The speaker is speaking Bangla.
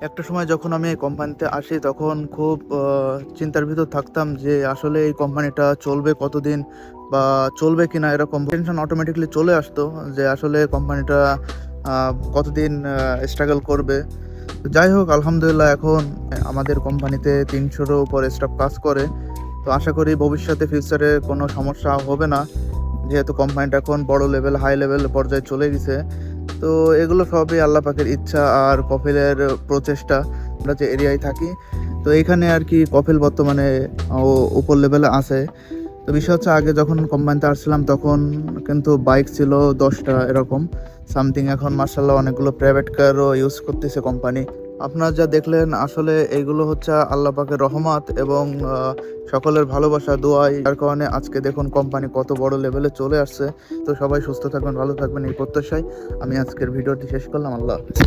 একটা সময় যখন আমি এই কোম্পানিতে আসি তখন খুব চিন্তার ভিতর থাকতাম যে আসলে এই কোম্পানিটা চলবে কতদিন বা চলবে কিনা, এরকম টেনশন অটোমেটিকলি চলে আসতো যে আসলে কোম্পানিটা কতদিন স্ট্রাগল করবে। তো যাই হোক, আলহামদুলিল্লাহ এখন আমাদের কোম্পানিতে 300-এরও উপর স্টাফ কাজ করে। তো আশা করি ভবিষ্যতে ফিউচারে কোনো সমস্যা হবে না, যেহেতু কোম্পানিটা এখন বড় লেভেল হাই লেভেল পর্যায়ে চলে গেছে। তো এগুলো সবই আল্লাহ পাকের ইচ্ছা আর কফিলের প্রচেষ্টা। আমরা যে এরিয়ায় থাকি, তো এইখানে আর কি কফিল বর্তমানে উপর লেভেলে আছে। তো বিষয় হচ্ছে, আগে যখন কোম্পানিতে আসছিলাম তখন কিন্তু বাইক ছিল 10টা এরকম সামথিং। এখন মার্শাল্লাহ অনেকগুলো প্রাইভেট কারও ইউজ করতেছে কোম্পানি। আপনারা যা দেখলেন আসলে এইগুলো হচ্ছে আল্লাহ পাকের রহমত এবং সকলের ভালোবাসা দোয়াই, যার কারণে আজকে দেখুন কোম্পানি কত বড় লেভেলে চলে আসছে। তো সবাই সুস্থ থাকবেন, ভালো থাকবেন, এই প্রত্যাশায় আমি আজকের ভিডিওটি শেষ করলাম। আল্লাহ হাফেজ।